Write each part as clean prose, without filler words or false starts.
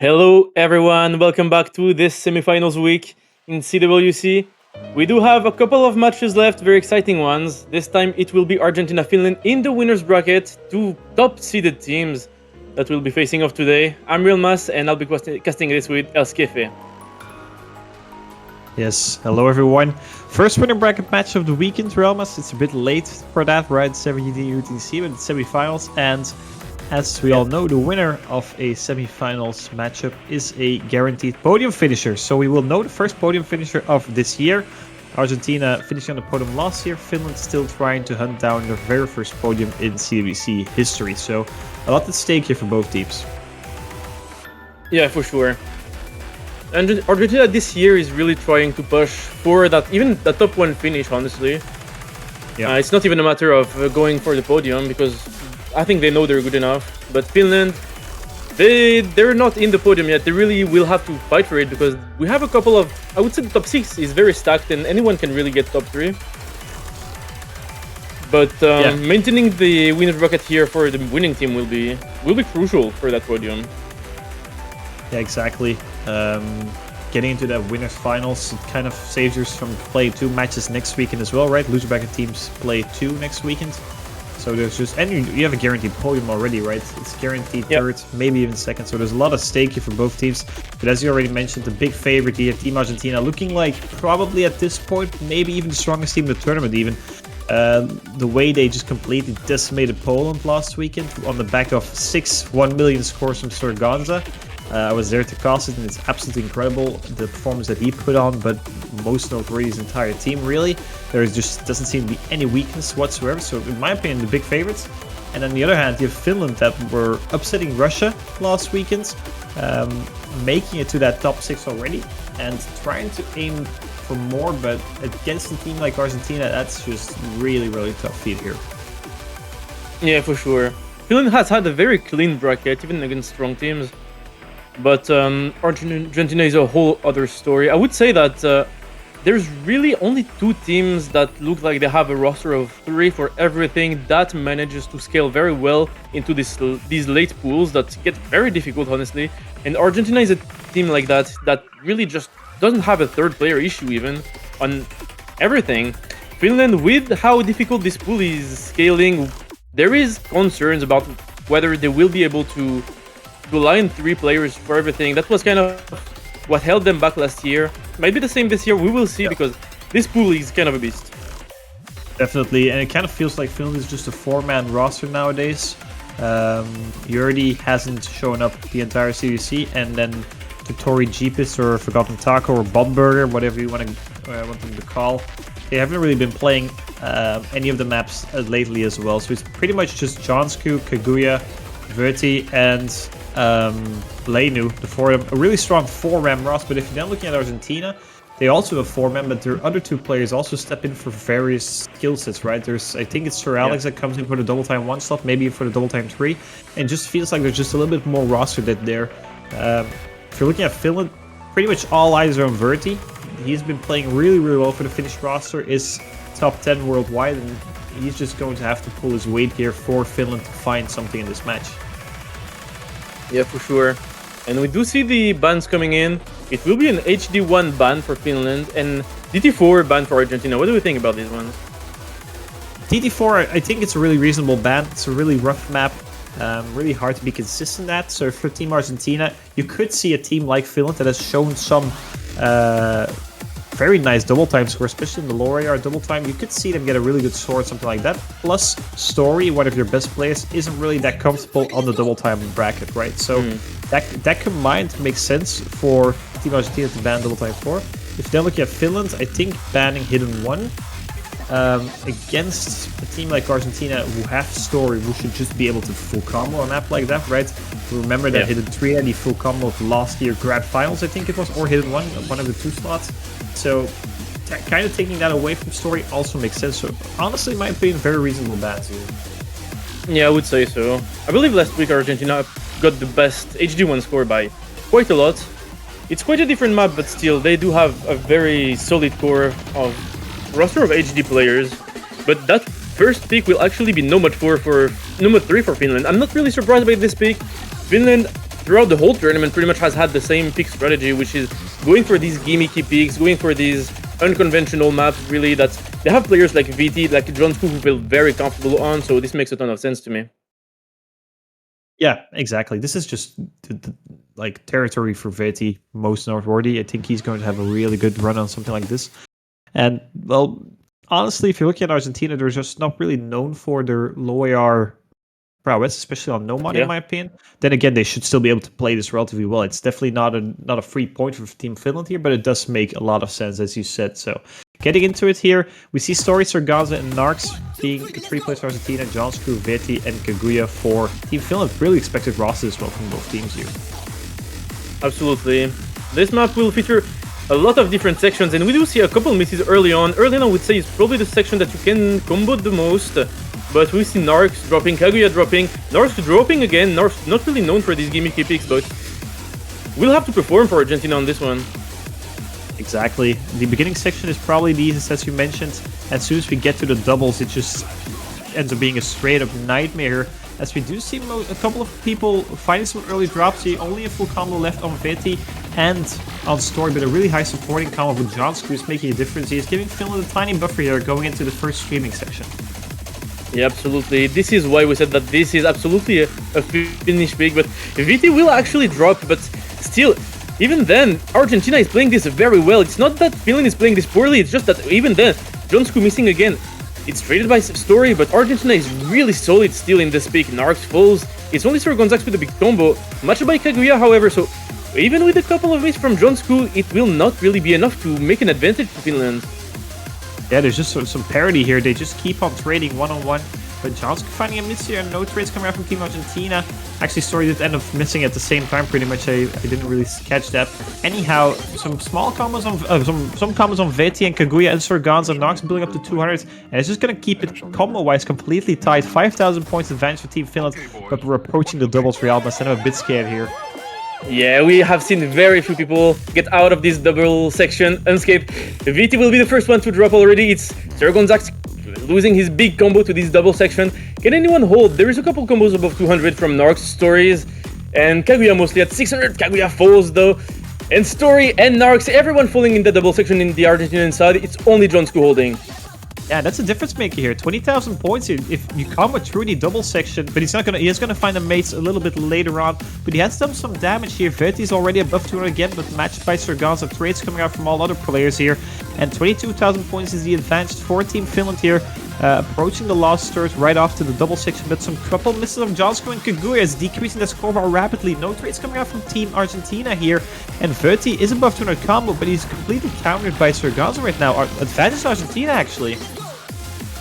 Hello, everyone. Welcome back to this semifinals week in CWC. We do have a couple of matches left, very exciting ones. This time it will be Argentina Finland in the winners bracket, two top seeded teams that will be facing off today. I'm Real Mas and I'll be casting this with El Skefe. Yes, hello everyone. First winner bracket match of the weekend, Realmas. It's a bit late for that, right? 70 UTC, but it's semifinals. And as we all know, the winner of a semifinals matchup is a guaranteed podium finisher. So we will know the first podium finisher of this year. Argentina finishing on the podium last year. Finland still trying to hunt down their very first podium in CWC history. So a lot at stake here for both teams. Yeah, for sure. And Argentina this year is really trying to push for that, even the top one finish, honestly. Yeah. It's not even a matter of going for the podium because I think they know they're good enough. But Finland, they're not in the podium yet. They really will have to fight for it because we have a couple of, I would say the top 6 is very stacked and anyone can really get top 3. But maintaining the winner's bracket here for the winning team will be crucial for that podium. Yeah, exactly. Getting into that winners finals, it kind of saves us from playing 2 matches next weekend as well, right? Loser bracket teams play 2 next weekend. So there's just, and you have a guaranteed podium already, right? It's guaranteed third, maybe even second. So there's a lot of stake here for both teams. But as you already mentioned, the big favorite here, Team Argentina, looking like probably at this point, maybe even the strongest team in the tournament even. The way they just completely decimated Poland last weekend on the back of 6 1 million scores from Sorganza. I was there to cast it, and it's absolutely incredible, the performance that he put on, but most notably his entire team, really. There just doesn't seem to be any weakness whatsoever, so in my opinion, the big favorites. And on the other hand, you have Finland that were upsetting Russia last weekend, making it to that top 6 already, and trying to aim for more, but against a team like Argentina, that's just really, really tough feat here. Yeah, for sure. Finland has had a very clean bracket, even against strong teams. But Argentina is a whole other story. I would say that there's really only 2 teams that look like they have a roster of 3 for everything that manages to scale very well into these late pools that get very difficult, honestly. And Argentina is a team like that really just doesn't have a third player issue even on everything. Finland, with how difficult this pool is scaling, there is concerns about whether they will be able to rely on 3 players for everything. That was kind of what held them back last year. Might be the same this year, we will see, because this pool is kind of a beast. Definitely, and it kind of feels like Finland is just a 4-man roster nowadays. Yurdi hasn't shown up the entire CDC, and then Tori Jeepis or Forgotten Taco or Botburger, whatever you want them to call, they haven't really been playing any of the maps lately as well. So it's pretty much just Jonsku, Kaguya, Verti, and Lenu, the 4 of them. A really strong 4-man roster, but if you're then looking at Argentina, they also have 4-man, but their other 2 players also step in for various skill sets, right? There's, I think it's Sir Alex that comes in for the double time 1 slot, maybe for the double time 3, and just feels like there's just a little bit more roster depth there. If you're looking at Finland, pretty much all eyes are on Verti. He's been playing really, really well for the Finnish roster, is top 10 worldwide, and he's just going to have to pull his weight here for Finland to find something in this match. Yeah, for sure. And we do see the bans coming in. It will be an HD1 ban for Finland and DT4 ban for Argentina. What do we think about these ones? DT4, I think it's a really reasonable ban. It's a really rough map. Really hard to be consistent at. So for Team Argentina, you could see a team like Finland that has shown some very nice double time score, especially in the lower AR double time. You could see them get a really good sword, something like that. Plus, Story, one of your best players, isn't really that comfortable on the double time bracket, right? So that combined makes sense for Team Argentina to ban double time 4. If you then look at Finland, I think banning Hidden 1 against a team like Argentina who have Story, who should just be able to full combo a map like that, right? Remember that Hidden 3 had the full combo last year Grand Finals, I think it was, or Hidden 1, one of the 2 slots. So kind of taking that away from Story also makes sense. So honestly, in my opinion, very reasonable bans here. Yeah, I would say so. I believe last week Argentina got the best HD1 score by quite a lot. It's quite a different map, but still, they do have a very solid core of roster of HD players. But that first pick will actually be Nomad 4 for Nomad 3 for Finland. I'm not really surprised by this pick. Finland, throughout the whole tournament, pretty much has had the same pick strategy, which is going for these gimmicky picks, going for these unconventional maps, really, that they have players like VT, like Johnsku, who feel very comfortable on, so this makes a ton of sense to me. Yeah, exactly. This is just like territory for VT, most noteworthy. I think he's going to have a really good run on something like this. And, well, honestly, if you look at Argentina, they're just not really known for their low AR prowess, especially on Nomad, in my opinion. Then again, they should still be able to play this relatively well. It's definitely not a free point for Team Finland here, but it does make a lot of sense, as you said. So, getting into it here, we see Story, Sargaza, and Narks being the 3 players for Argentina, Johnsku, Veti, and Kaguya for Team Finland. Really expected roster as well from both teams here. Absolutely. This map will feature a lot of different sections, and we do see a couple misses early on. Early on, I would say, is probably the section that you can combo the most. But we see Narks dropping, Kaguya dropping, Narks dropping again. Narks not really known for these gimmicky picks, but we'll have to perform for Argentina on this one. Exactly. The beginning section is probably the easiest, as you mentioned. As soon as we get to the doubles, it just ends up being a straight-up nightmare. As we do see a couple of people finding some early drops here, only a full combo left on Veti and on Story, but a really high supporting combo with Johnsku is making a difference. He is giving Finland a tiny buffer here going into the first streaming section. Yeah, absolutely. This is why we said that this is absolutely a finish pick, but Viti will actually drop, but still, even then, Argentina is playing this very well. It's not that Finland is playing this poorly, it's just that even then, Johnsku missing again. It's traded by Story, but Argentina is really solid still in this pick. Narks falls. It's only Sir Gonzax with a big combo. Matched by Kaguya, however, so even with a couple of misses from Johnsku, it will not really be enough to make an advantage for Finland. Yeah, there's just some parity here. They just keep on trading one-on-one. But Johnsku finding a miss here and no trades coming out from Team Argentina. Actually, Story did end up missing at the same time pretty much. I didn't really catch that. Anyhow, some small combos on some combos on Veti and Kaguya and Sarganza and Nox building up to 200. And it's just going to keep it combo-wise completely tight. 5,000 points advantage for Team Finland. But we're approaching the doubles realness and I'm a bit scared here. Yeah, we have seen very few people get out of this double section unscathed. VT will be the first one to drop already. It's Sir Gonzax losing his big combo to this double section. Can anyone hold? There is a couple combos above 200 from Narcs, Stories, and Kaguya mostly at 600. Kaguya falls though. And Story and Narcs, everyone falling in the double section in the Argentinian side. It's only Johnsku holding. Yeah, that's a difference maker here. 20,000 points if you combo through the double section, but he is gonna find the mates a little bit later on. But he has done some damage here. Verti's already above 200 again, but matched by Sarganza. Trades coming out from all other players here. And 22,000 points is the advantage for Team Finland here. Approaching the last third right after the double section, but some couple misses of Johnsku and Kaguya is decreasing the score bar rapidly. No trades coming out from Team Argentina here. And Verti is above 200 combo, but he's completely countered by Sarganza right now. Advantage Argentina, actually.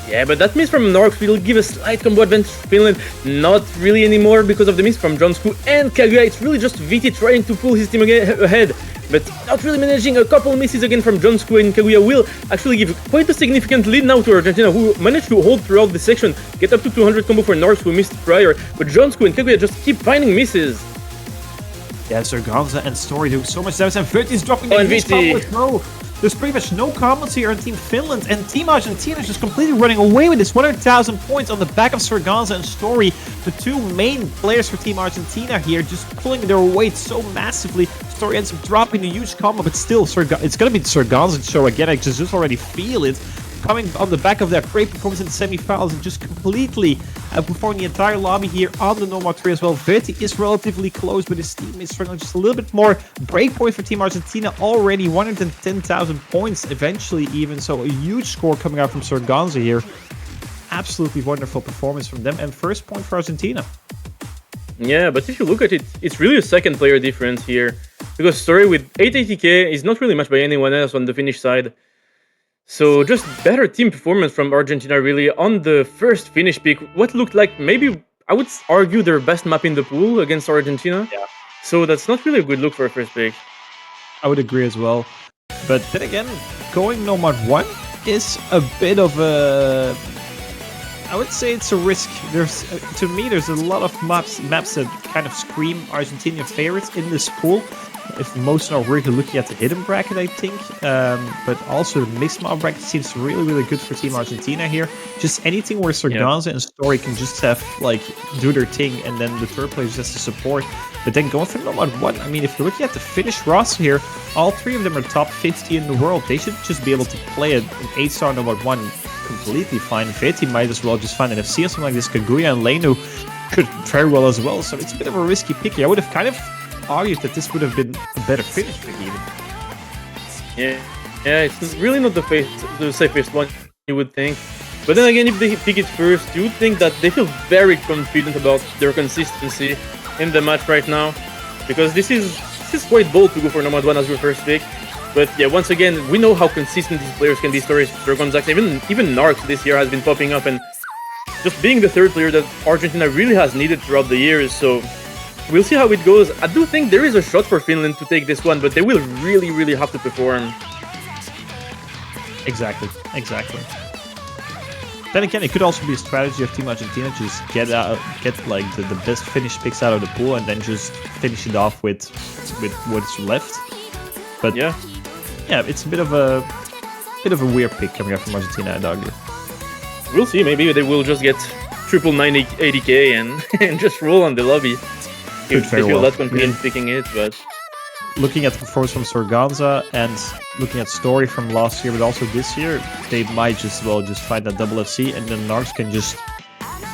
Yeah, but that miss from Norx will give a slight combo advantage to Finland. Not really anymore because of the miss from Johnsku and Kaguya. It's really just VT trying to pull his team ahead, but not really managing. A couple misses again from Johnsku and Kaguya will actually give quite a significant lead now to Argentina, who managed to hold throughout the section. Get up to 200 combo for Norx, who missed prior, but Johnsku and Kaguya just keep finding misses. Yeah, Sarganza and Story do so much damage, and Verti's dropping the huge combo. No, There's pretty much no comments here on Team Finland, and Team Argentina is just completely running away with this 100,000 points on the back of Sorganza and Story. The two main players for Team Argentina here just pulling their weight so massively. Story ends up dropping a huge combo, but still, it's going to be the Sorganza show again. I just already feel it. Coming on the back of that great performance in the semifinals and just completely outperforming the entire lobby here on the Nomad 3 as well. Verti is relatively close, but his team is struggling just a little bit more. Breakpoint for Team Argentina already 110,000 points eventually even. So a huge score coming out from Sorganza here. Absolutely wonderful performance from them, and first point for Argentina. Yeah, but if you look at it, it's really a second player difference here. Because Story with 880k is not really matched by anyone else on the Finnish side. So just better team performance from Argentina really on the first Finnish pick. What looked like maybe, I would argue, their best map in the pool against Argentina. Yeah. So that's not really a good look for a first pick. I would agree as well. But then again, going Nomad 1 is a bit of a... I would say it's a risk. To me, there's a lot of maps that kind of scream Argentinian favorites in this pool. If most are really looking at the hidden bracket, I think. But also the mixed map bracket seems really, really good for Team Argentina here. Just anything where Sorganza and Story can just have, like, do their thing, and then the third player just has to support. But then going for Nomad 1, I mean, if you're looking at the Finnish roster here, all three of them are top 50 in the world. They should just be able to play an 8-star Nomad 1 completely fine. Verti might as well just find an FC or something like this. Kaguya and Lenu could very well as well. So it's a bit of a risky pick here. I would have kind of argued that this would have been a better finish pick even. Yeah, it's really not the safest one you would think. But then again, if they pick it first, you would think that they feel very confident about their consistency in the match right now. Because this is quite bold to go for Nomad 1 as your first pick. But yeah, once again, we know how consistent these players can be. Stories, Gonzaga, even Narcs this year has been popping up, and just being the third player that Argentina really has needed throughout the years. So we'll see how it goes. I do think there is a shot for Finland to take this one, but they will really, really have to perform. Exactly. Then again, it could also be a strategy of Team Argentina to just get like the best Finnish picks out of the pool and then just finish it off with what's left. But yeah, it's a bit of a weird pick coming up from Argentina, I'd argue. We'll see. Maybe they will just get triple 80k and just roll on the lobby. If they feel that confident picking it, but looking at the performance from Sorganza and looking at Story from last year, but also this year, they might just find that double FC, and then Narcs can just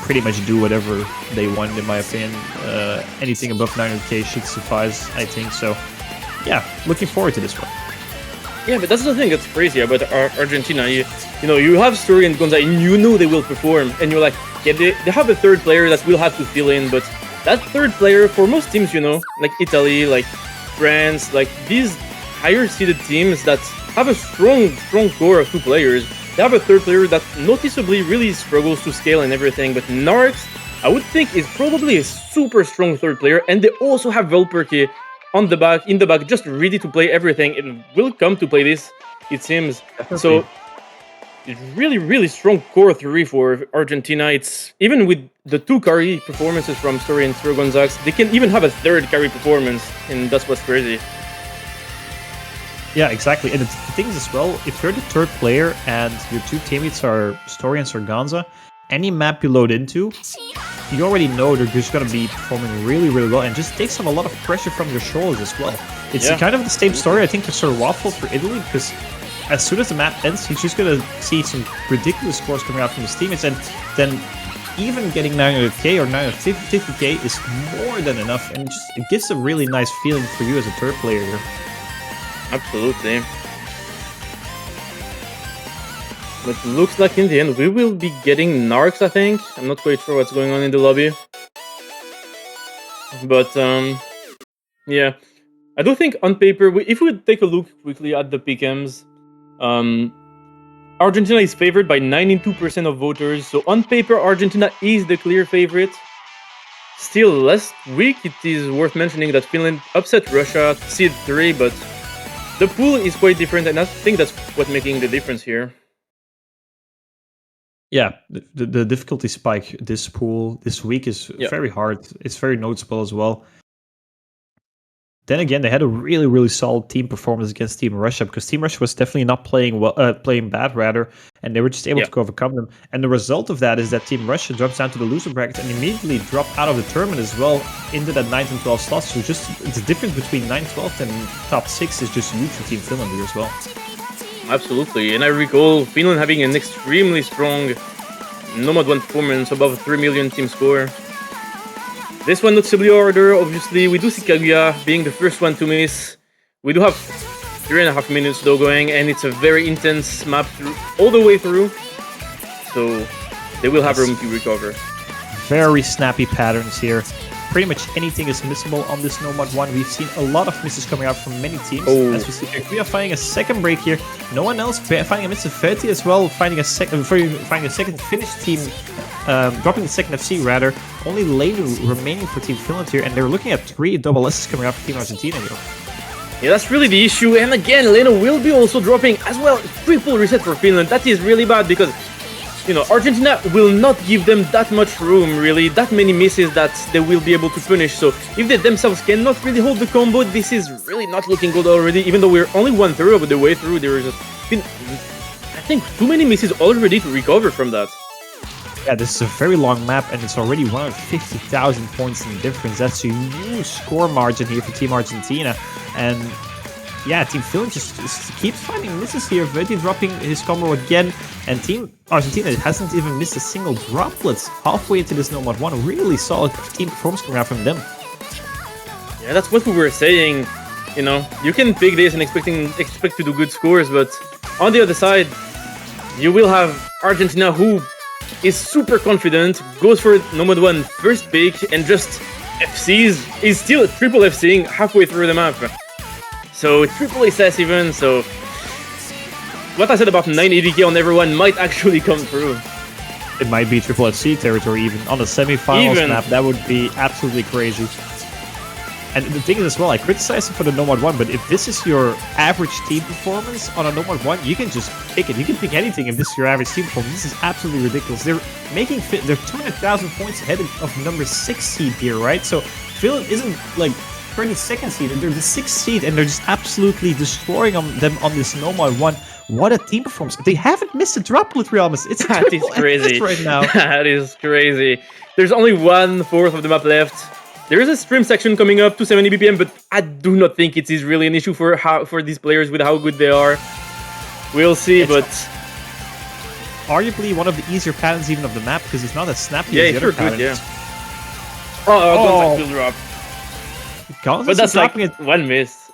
pretty much do whatever they want, in my opinion. Anything above 900k should suffice, I think. So, yeah, looking forward to this one. Yeah, but that's the thing that's crazy about Argentina. You know, you have Story and Gonza, and you know they will perform, and you're like, yeah, they have a third player that will have to fill in, but that third player, for most teams, you know, like Italy, like France, like these higher seeded teams that have a strong core of two players, they have a third player that noticeably really struggles to scale and everything. But Narcs, I would think, is probably a super strong third player, and they also have Velperke in the back, just ready to play everything, and will come to play this, it seems. Definitely. So it's really, really strong core 3 for Argentina. It's even with the 2 carry performances from Story and Gonzaga, they can even have a third carry performance, and that's what's crazy. Yeah, exactly. And the thing is as well, if you're the third player and your 2 teammates are Story and Sorganza, any map you load into, you already know they're just going to be performing really, really well, and just takes a lot of pressure from your shoulders as well. It's kind of the same story, I think, for Sir Waffle for Italy, because as soon as the map ends, he's just going to see some ridiculous scores coming out from his teammates, and then even getting 900k or 950k is more than enough, and it gives a really nice feeling for you as a third player here. Absolutely. But it looks like in the end we will be getting Narcs, I think. I'm not quite sure what's going on in the lobby. But yeah. I do think on paper, if we take a look quickly at the pick'ems, Argentina is favored by 92% of voters. So on paper, Argentina is the clear favorite. Still, last week it is worth mentioning that Finland upset Russia, seed 3, but the pool is quite different, and I think that's what's making the difference here. Yeah, the difficulty spike this pool this week is very hard. It's very noticeable as well. Then again, they had a really, really solid team performance against Team Russia because Team Russia was definitely not playing well, playing bad rather, and they were just able Yeah. to overcome them. And the result of that is that Team Russia drops down to the loser bracket and immediately drop out of the tournament as well into that 9th and 12th slot. So just the difference between 9th, 12th, and top 6 is just huge for Team Finland here as well. Absolutely, and I recall Finland having an extremely strong Nomad 1 performance above 3 million team score. This one noticeably harder, obviously. We do see Kaguya being the first one to miss. We do have 3.5 minutes though going, and it's a very intense map all the way through. So they will have room to recover. Very snappy patterns here. Pretty much anything is missable on this Nomad 1. We've seen a lot of misses coming out from many teams. As we see here, we are finding a second break here. No one else finding a miss of 30 as well, finding a second Finnish team, dropping the second FC rather. Only Lena remaining for Team Finland here, and they're looking at 3 double S's coming out for Team Argentina here. Yeah, that's really the issue. And again, Lena will be also dropping as well. Triple reset for Finland. That is really bad because, you know, Argentina will not give them that much room, really, that many misses that they will be able to punish. So if they themselves cannot really hold the combo, this is really not looking good already. Even though we're only 1/3 of the way through, there is been, I think, too many misses already to recover from that. Yeah, this is a very long map, and it's already 150,000 points in difference. That's a huge score margin here for Team Argentina. And yeah, Team Finland just keeps finding misses here. Verdi dropping his combo again, and Team Argentina hasn't even missed a single droplet halfway into this Nomad 1. Really solid team performance coming out from them. Yeah, that's what we were saying. You know, you can pick this and expect to do good scores, but on the other side, you will have Argentina, who is super confident, goes for Nomad 1 first pick, and just FCs, is still triple FCing halfway through the map. So triple SS even, so what I said about 980k on everyone might actually come true. It might be triple FC territory even on the semifinals map. That would be absolutely crazy. And the thing is as well, I criticize it for the Nomad 1, but if this is your average team performance on a Nomad 1, you can just pick it. You can pick anything if this is your average team performance. This is absolutely ridiculous. They're 200,000 points ahead of number 6 seed here, right? So Finland isn't like 22nd seed, and they're the 6th seed, and they're just absolutely destroying them on this Nomad 1. What a team performance. They haven't missed a droplet, Realmus. It's that is crazy right now. That is crazy. There's only 1/4 of the map left. There is a stream section coming up, 270 BPM, but I do not think it is really an issue for these players with how good they are. We'll see, but arguably one of the easier patterns even of the map because it's not as snappy as the other patterns. Yeah. Oh, don't drop. But that's like one miss.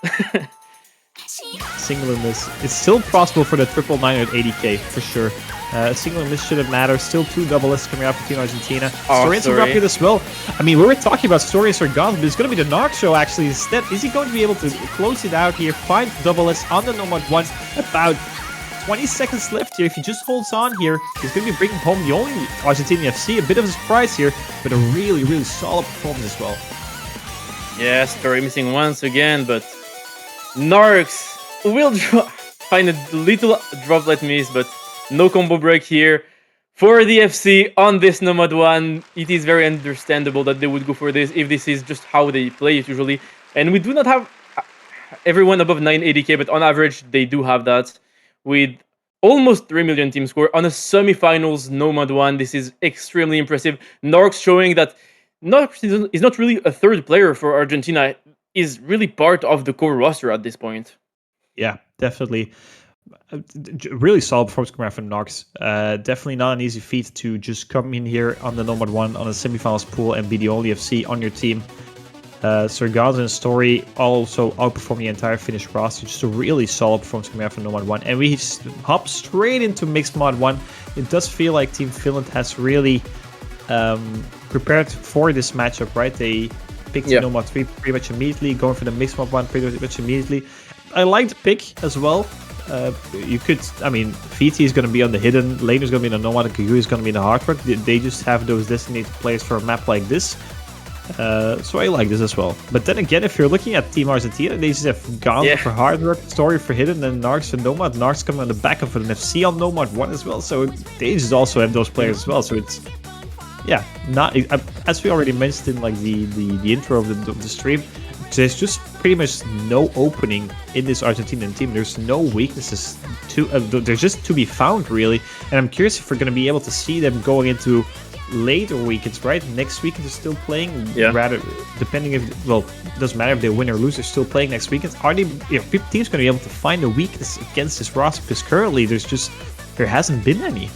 Singular miss. It's still possible for the triple 980k for sure. Singular miss shouldn't matter. Still 2 double S coming out for Team Argentina. Story drop here as well. I mean, we were talking about Story and Gone, but it's going to be the Narc show actually instead. Is he going to be able to close it out here? 5 double S on the Nomad 1. About 20 seconds left here. If he just holds on here, he's going to be bringing home the only Argentinian FC. A bit of a surprise here, but a really, really solid performance as well. Yeah, Story missing once again, but Narcs will find a little droplet miss, but no combo break here for the FC on this Nomad 1. It is very understandable that they would go for this if this is just how they play it usually. And we do not have everyone above 980k, but on average, they do have that. With almost 3 million team score on a semifinals Nomad 1, this is extremely impressive. Narcs showing that Narcs is not really a third player for Argentina, is really part of the core roster at this point. Yeah, definitely. Really solid performance coming out from Narcs. Definitely not an easy feat to just come in here on the Nomad 1 on a semifinals pool and be the only FC on your team. Sergans and Story also outperform the entire Finnish roster. Just a really solid performance coming out from Nomad 1. And we hop straight into Mixed Mod 1. It does feel like Team Finland has really prepared for this matchup, right? They picked Nomad 3 pretty much immediately, going for the Mixed Mod 1 pretty much immediately. I like the pick as well. You could, I mean, VT is going to be on the hidden, Lane is going to be in the Nomad, and Kagu is going to be in the hard rock. They just have those designated players for a map like this. So I like this as well. But then again, if you're looking at Team Argentina, they just have Gauntlet for hard rock, Story for hidden, and Narcs for Nomad. Narcs coming on the back of an FC on Nomad 1 as well. So they just also have those players as well. So it's, yeah, not as we already mentioned in like the intro of the stream. there's just pretty much no opening in this Argentinian team. There's no weaknesses there's just to be found, really. And I'm curious if we're going to be able to see them going into later weekends, right? Next weekend is still playing. Yeah. Rather, depending if, well, it doesn't matter if they win or lose, they're still playing next weekend. Are they, teams going to be able to find a weakness against this roster? Because currently there hasn't been any.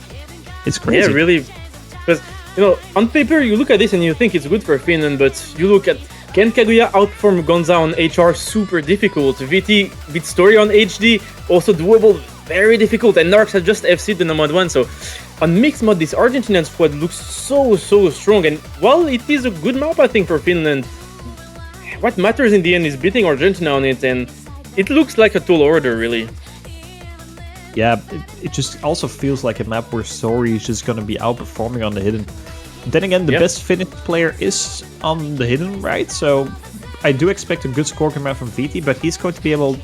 It's crazy. Yeah, really. Because, on paper, you look at this and you think it's good for Finland, but you look at, can Kaguya outperform Gonza on HR? Super difficult. VT beat Story on HD, also doable, very difficult. And Narcs has just FC'd the Nomad 1, so on mixed mod, this Argentinian squad looks so strong. And while it is a good map, I think, for Finland, what matters in the end is beating Argentina on it, and it looks like a tall order, really. Yeah, it just also feels like a map where Story is just going to be outperforming on the hidden. Then again, the best Finnish player is on the hidden, right? So I do expect a good score coming out from VT, but he's going to be able...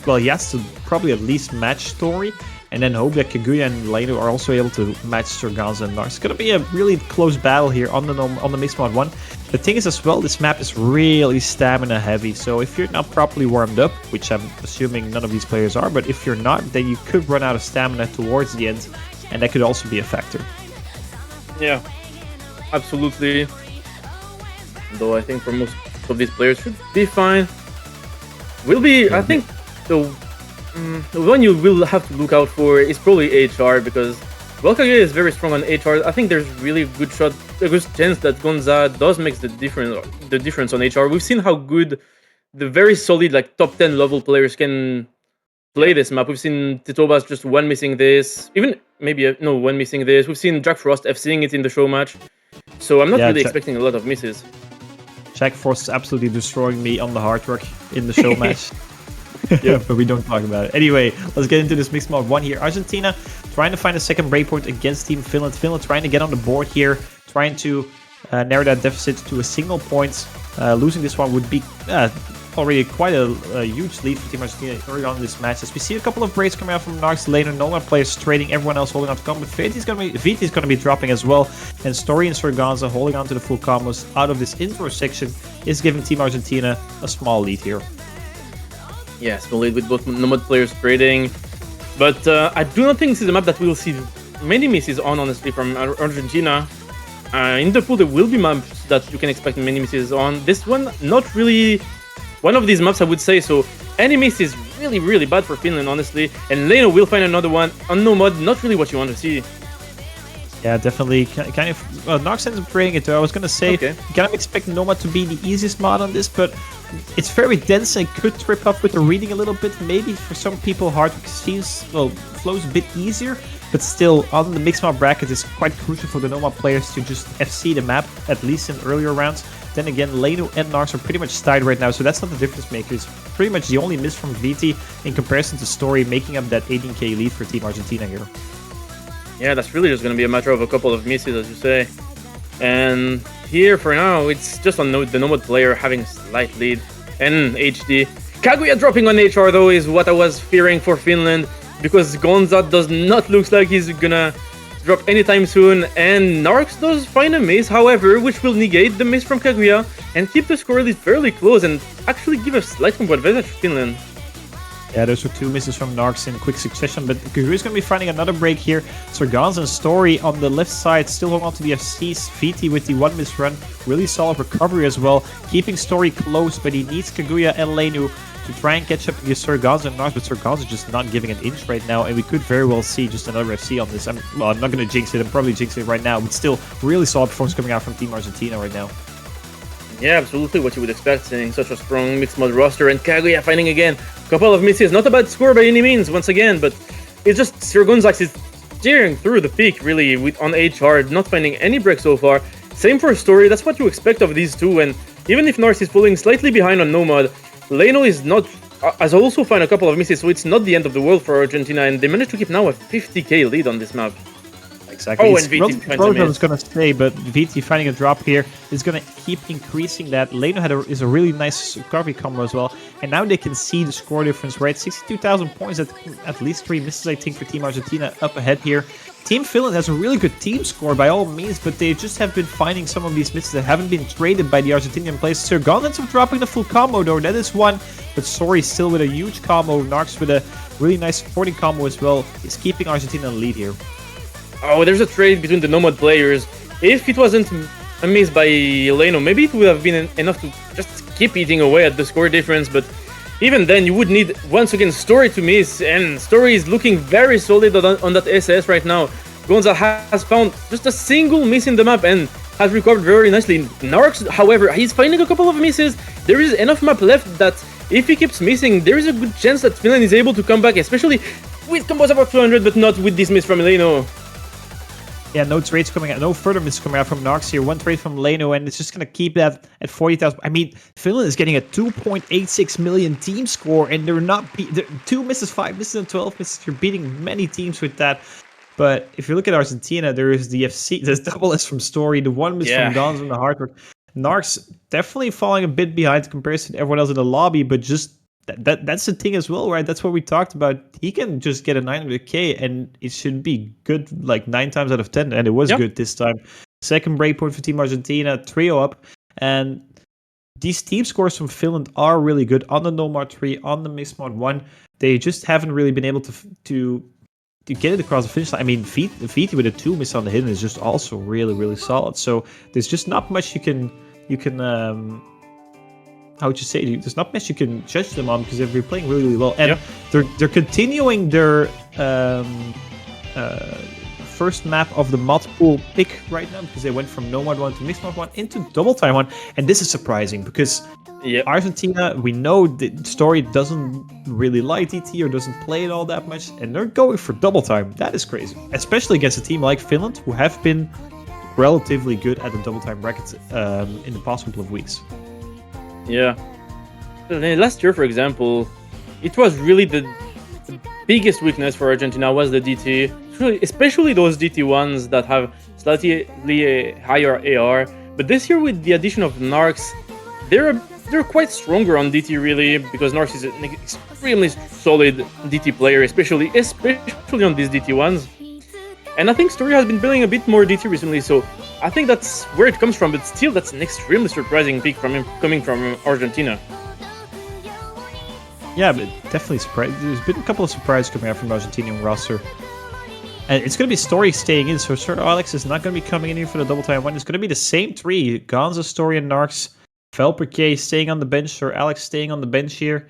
Well, he has to probably at least match Story, and then hope that Kaguya and Leno are also able to match Surganza and Narcs. It's going to be a really close battle here on the Mixed Mod 1. The thing is as well, this map is really stamina heavy, so if you're not properly warmed up, which I'm assuming none of these players are, but if you're not, then you could run out of stamina towards the end, and that could also be a factor. Yeah, absolutely. Though I think for most of these players should be fine. I think the one you will have to look out for is probably HR, because while Kaguya is very strong on HR, I think there's really a good chance that Gonza does make the difference on HR. We've seen how good the very solid top 10 level players can play this map. We've seen Titobas just one missing this, even maybe one missing this. We've seen Jack Frost FCing it in the show match, so I'm not really expecting a lot of misses. Jack Frost is absolutely destroying me on the hard rock in the show match. Yeah, but we don't talk about it. Anyway, let's get into this Mixed Mod 1 here. Argentina trying to find a second breakpoint against Team Finland. Finland trying to get on the board here, trying to narrow that deficit to a single point. Losing this one would be already quite a huge lead for Team Argentina early on in this match. As we see a couple of breaks coming out from Narcs later, Nomad players trading, everyone else holding on to combo. VT is going to be dropping as well, and Story and Surganza holding on to the full combos out of this intro section is giving Team Argentina a small lead here. Yeah, small lead with both Nomad players trading, but I do not think this is a map that we will see many misses on, honestly, from Argentina. In the pool, there will be maps that you can expect many misses on. This one, not really one of these maps, I would say. So any miss is really bad for Finland, honestly. And Leno will find another one on Nomad, not really what you want to see. Yeah, definitely. Kind of. Nox ends up trading it, though. I was going to say, you kind of expect Nomad to be the easiest mod on this, but it's very dense and could trip up with the reading a little bit. Maybe for some people, hard flows a bit easier, but still, on the mixed mod bracket, it's quite crucial for the Nomad players to just FC the map, at least in earlier rounds. Then again, Leno and Narcs are pretty much tied right now, so that's not the difference maker. It's pretty much the only miss from VT in comparison to Story, making up that 18k lead for Team Argentina here. Yeah, that's really just going to be a matter of a couple of misses, as you say. And here, for now, it's just on the Nomad player having a slight lead. And HD. Kaguya dropping on HR, though, is what I was fearing for Finland, because Gonza does not look like he's gonna drop anytime soon. And Narcs does find a miss, however, which will negate the miss from Kaguya and keep the score lead fairly close and actually give a slight combo advantage to Finland. Yeah, those were two misses from Narcs in quick succession, but Kaguya is going to be finding another break here. Surganza and Story on the left side, still holding on to the FCs. VT with the one miss run, really solid recovery as well, keeping Story close, but he needs Kaguya and Lenu to try and catch up against Surganza and Narcs, but Surganza just not giving an inch right now, and we could very well see just another FC on this. I'm not going to jinx it, I'm probably jinxing it right now, but still, really solid performance coming out from Team Argentina right now. Yeah, absolutely what you would expect, seeing such a strong mixed mod roster, and Kaguya finding again a couple of misses. Not a bad score by any means, once again, but it's just Surganza is steering through the peak, really, on HR, not finding any breaks so far. Same for Story, that's what you expect of these two, and even if Narcs is pulling slightly behind on Nomad, Leno is not, has also found a couple of misses, so it's not the end of the world for Argentina, and they managed to keep now a 50k lead on this map. Exactly. Oh, It's and VT relatively finds a close, I was miss. going to say, but VT finding a drop here is going to keep increasing that. Leno is a really nice recovery combo as well. And now they can see the score difference, right? 62,000 points, at least 3 misses, I think, for Team Argentina up ahead here. Team Finland has a really good team score by all means, but they just have been finding some of these misses that haven't been traded by the Argentinian players. Sir Gon ends up dropping the full combo though, that is one. But Sori still with a huge combo. Narcs with a really nice supporting combo as well is keeping Argentina in the lead here. Oh, there's a trade between the Nomad players. If it wasn't a miss by Leno, maybe it would have been enough to just keep eating away at the score difference, but even then you would need, once again, Story to miss, and Story is looking very solid on that SS right now. Gonza has found just a single miss in the map and has recovered very nicely. Narcs, however, he's finding a couple of misses. There is enough map left that if he keeps missing, there is a good chance that Finland is able to come back, especially with combos above 200, but not with this miss from Leno. Yeah, no trades coming out, no further misses coming out from Narcs here. One trade from Leno, and it's just going to keep that at 40,000. I mean, Finland is getting a 2.86 million team score, and they're not 2 misses, 5 misses, and 12 misses. You're beating many teams with that. But if you look at Argentina, there is the FC, there's double S from Story, the 1 miss from Gonz from the hard work. Narcs definitely falling a bit behind in comparison to everyone else in the lobby, but just that's the thing as well, right? That's what we talked about. He can just get a 900k and it should be good like 9 times out of 10, and it was good this time. Second breakpoint for Team Argentina, trio up, and these team scores from Finland are really good on the Nomad 3, on the Mixed Mod 1. They just haven't really been able to get it across the finish line. I mean, Viti with a 2 miss on the hidden is just also really, really solid. So there's just not much you can how would you say? There's not much you can judge them on because they've been playing really, really well, and they're continuing their first map of the multiple pick right now because they went from Nomad 1 to Mixed Mod 1 into Double Time 1, and this is surprising because Argentina, we know the Story doesn't really like DT or doesn't play it all that much, and they're going for Double Time. That is crazy, especially against a team like Finland who have been relatively good at the Double Time brackets in the past couple of weeks. Yeah. Last year, for example, it was really the biggest weakness for Argentina was the DT, especially those DT ones that have slightly higher AR. But this year, with the addition of Narcs, they're quite stronger on DT really, because Narcs is an extremely solid DT player, especially on these DT ones. And I think Story has been building a bit more DT recently, so I think that's where it comes from, but still that's an extremely surprising pick coming from Argentina. Yeah, but definitely surprised. There's been a couple of surprises coming out from the Argentinian roster. And it's going to be Story staying in, so Sir Alex is not going to be coming in here for the Double Time 1. It's going to be the same 3, Gonza, Story, and Narcs. Felperke staying on the bench, Sir Alex staying on the bench here.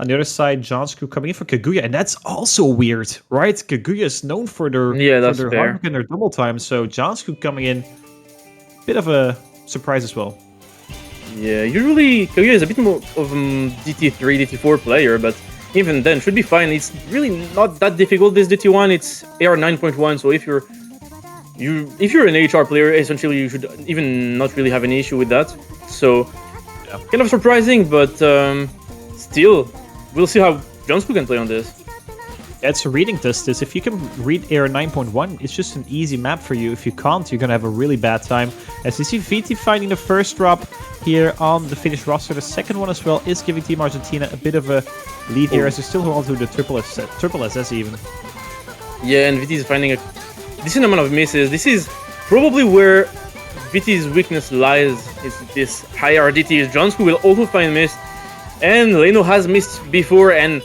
On the other side, Jansku coming in for Kaguya, and that's also weird, right? Kaguya is known for their hard work and their Double Time, so Jansku coming in, bit of a surprise as well. Yeah, usually Kaguya is a bit more of a DT3, DT4 player, but even then should be fine. It's really not that difficult. This DT1, it's AR 9.1, so if you're an HR player, essentially you should even not really have any issue with that. So kind of surprising, but still. We'll see how Jansku can play on this. It's a reading test. If you can read AR 9.1, it's just an easy map for you. If you can't, you're going to have a really bad time. As you see, Viti finding the first drop here on the Finnish roster. The second one as well is giving Team Argentina a bit of a lead here, as they still hold on to the triple SS even. Yeah, and Viti is finding a decent amount of misses. This is probably where Viti's weakness lies, is this high RDT. Jansku will also find miss. And Leno has missed before, and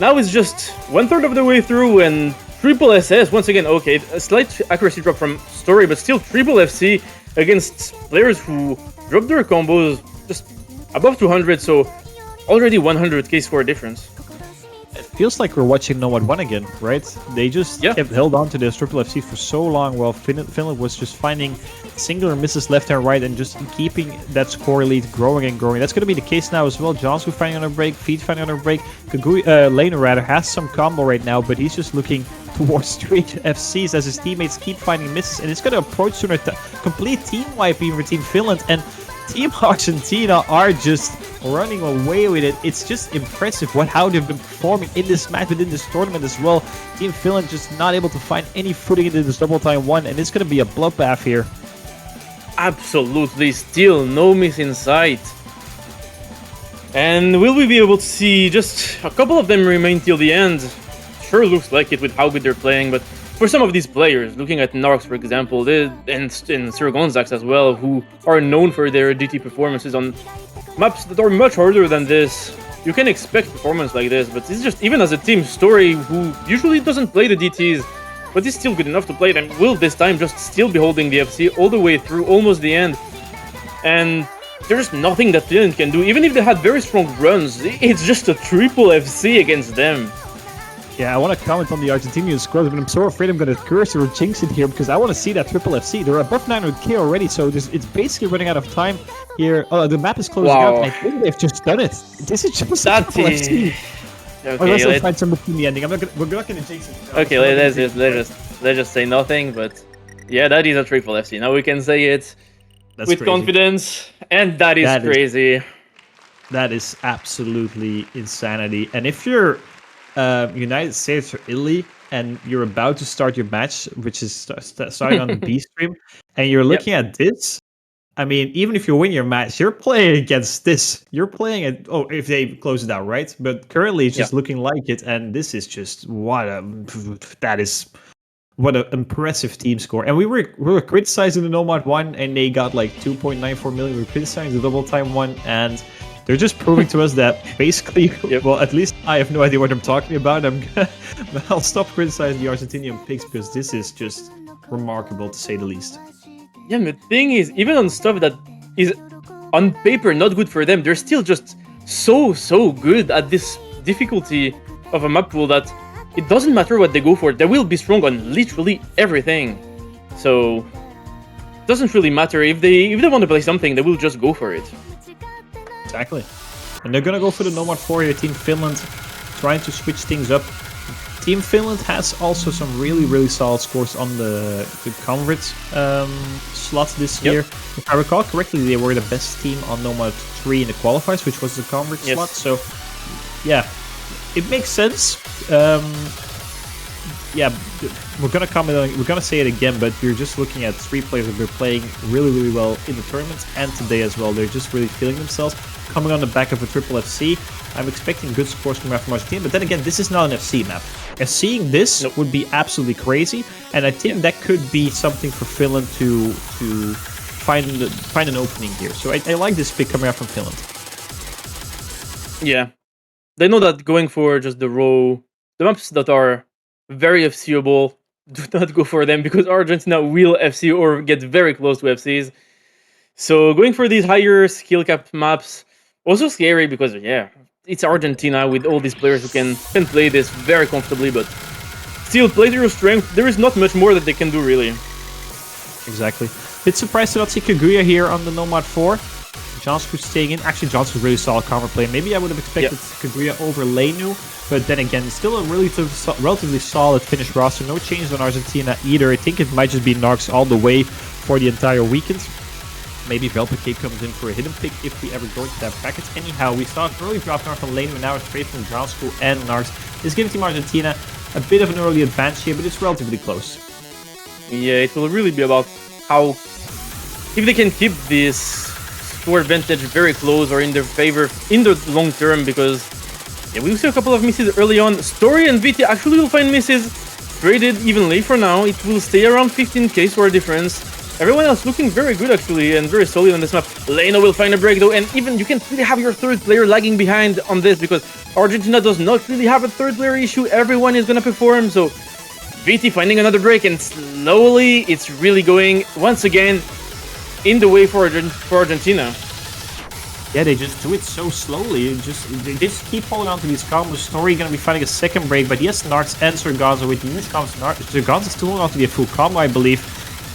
now it's just 1/3 of the way through, and triple SS once again. Okay, a slight accuracy drop from Story, but still triple FC against players who drop their combos just above 200, so already 100k score difference. It feels like we're watching Nomad 1 again, right? They just kept held on to this triple FC for so long, while Finland was just finding singular misses left and right and just keeping that score lead growing and growing. That's going to be the case now as well. Jansku finding on a break, Feet finding on a break. Leno rather has some combo right now, but he's just looking towards straight FCs as his teammates keep finding misses, and it's going to approach sooner. Complete team wipe even for Team Finland, and Team Argentina are just running away with it. It's just impressive how they've been performing in this match, within this tournament as well. Team Finland just not able to find any footing into this double time one, and it's going to be a bloodbath here. Absolutely, still no miss in sight. And will we be able to see just a couple of them remain till the end? Sure looks like it with how good they're playing, but for some of these players, looking at Narx for example, and Sir Gonzax as well, who are known for their DT performances on maps that are much harder than this, you can expect performance like this, but it's just, even as a team, Story, who usually doesn't play the DTs, but is still good enough to play them, will this time just still be holding the FC all the way through, almost the end. And there's nothing that Finland can do, even if they had very strong runs, it's just a triple FC against them. Yeah, I want to comment on the Argentinian squad, but I'm so afraid I'm going to curse or jinx it here because I want to see that triple FC. They're above 900k already, so it's basically running out of time here. Oh, the map is closing out. I think they've just done it. This is just a triple FC. Okay, let's find some between the ending. We're not going to jinx it. Okay, let's just say nothing, but yeah, that is a triple FC. Now we can say it with confidence, and that is crazy. That is absolutely insanity. And if you're United States or Italy, and you're about to start your match, which is starting on the B stream, and you're looking at this, I mean, even if you win your match, you're playing against this. You're playing it. Oh, if they close it out, right? But currently, it's just looking like it, and this is just what an impressive team score. And we were criticizing the Nomad one, and they got like 2.94 million. We were criticizing the double time one, and they're just proving to us that basically, well, at least I have no idea what I'm talking about. I'll stop criticizing the Argentinian picks because this is just remarkable to say the least. Yeah, the thing is, even on stuff that is on paper not good for them, they're still just so good at this difficulty of a map pool that it doesn't matter what they go for, they will be strong on literally everything. So it doesn't really matter if they want to play something, they will just go for it. Exactly. And they're gonna go for the Nomad 4 here, Team Finland, trying to switch things up. Team Finland has also some really solid scores on the convert slot this year. If I recall correctly, they were the best team on Nomad 3 in the qualifiers, which was the convert slot. So, yeah, it makes sense. Yeah, we're gonna comment on, we're gonna say it again, but you're just looking at 3 players that are playing really well in the tournament and today as well. They're just really feeling themselves. Coming on the back of a triple FC, I'm expecting good scores from Argentina, but then again, this is not an FC map. And seeing this would be absolutely crazy, and I think that could be something for Finland to find an opening here. So I like this pick coming out from Finland. Yeah, they know that going for just the maps that are very FCable, do not go for them because Argentina will FC or get very close to FCs. So going for these higher skill cap maps, also scary because it's Argentina with all these players who can play this very comfortably, but still play to your strength. There is not much more that they can do really. Exactly. Bit surprised to not see Kaguya here on the Nomad 4. Johnson's staying in. Actually, Johnson's really solid counter play. Maybe I would have expected Kaguya over Lenu, but then again, still a relatively solid Finnish roster. No change on Argentina either. I think it might just be Narx all the way for the entire weekend. Maybe Velpike comes in for a hidden pick if we ever go into that bracket. Anyhow, we saw an early drop down from Lenu, and now it's straight from Ground School and Narx. It's giving Team Argentina a bit of an early advantage here, but it's relatively close. Yeah, it will really be about how, if they can keep this score advantage very close or in their favor in the long term, because we'll see a couple of misses early on. Story and VT actually will find misses traded evenly for now. It will stay around 15k score difference. Everyone else looking very good actually and very solid on this map. Leno will find a break though, and even you can really have your third player lagging behind on this because Argentina does not really have a third player issue. Everyone is gonna perform, so VT finding another break, and slowly it's really going once again in the way for Argentina. Yeah, they just do it so slowly. They just keep holding on to these combos. Story gonna be finding a second break, but yes, Narx and Surganza with these combos. Surganza still holding on to be a full combo, I believe.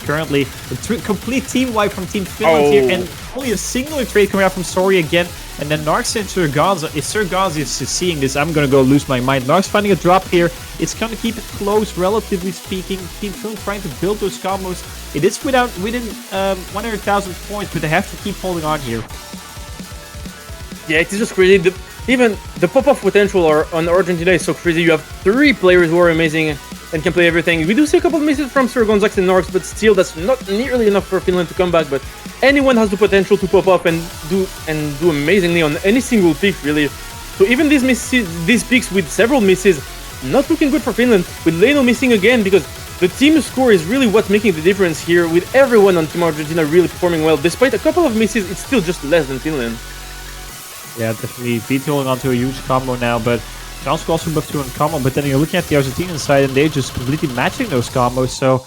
Currently, a complete team wipe from Team Finland here, and only a singular trade coming out from Story again. And then Narx and Surganza. If Surganza is seeing this, I'm gonna go lose my mind. Narx finding a drop here. It's gonna keep it close, relatively speaking. Team Finland trying to build those combos. It is within 100,000 points, but they have to keep holding on here. Yeah, it is just crazy. Even the pop-off potential on Argentina is so crazy. You have 3 players who are amazing and can play everything. We do see a couple of misses from Sir Gonzax and Norks, but still, that's not nearly enough for Finland to come back. But anyone has the potential to pop up and do amazingly on any single pick, really. So even these picks with several misses, not looking good for Finland. With Leno missing again, because the team score is really what's making the difference here. With everyone on Team Argentina really performing well, despite a couple of misses, it's still just less than Finland. Yeah, definitely. VT holding on to a huge combo now, but Johnsk also buffed 2 on combo. But then you're looking at the Argentinian side, and they're just completely matching those combos. So,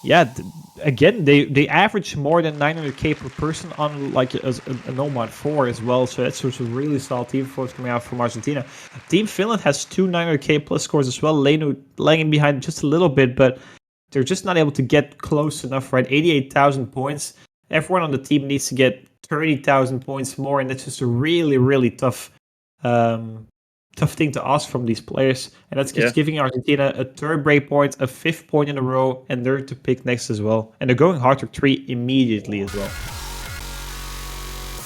yeah, again, they average more than 900k per person on like a Nomad 4 as well. So that's just a really solid team force coming out from Argentina. Team Finland has 2 900k plus scores as well. Leno lagging behind just a little bit, but they're just not able to get close enough, right? 88,000 points. Everyone on the team needs to get 30,000 points more, and that's just a really, really tough thing to ask from these players. And that's just giving Argentina a 3rd break point, a 5th point in a row, and they're to pick next as well. And they're going hard to 3 immediately as well.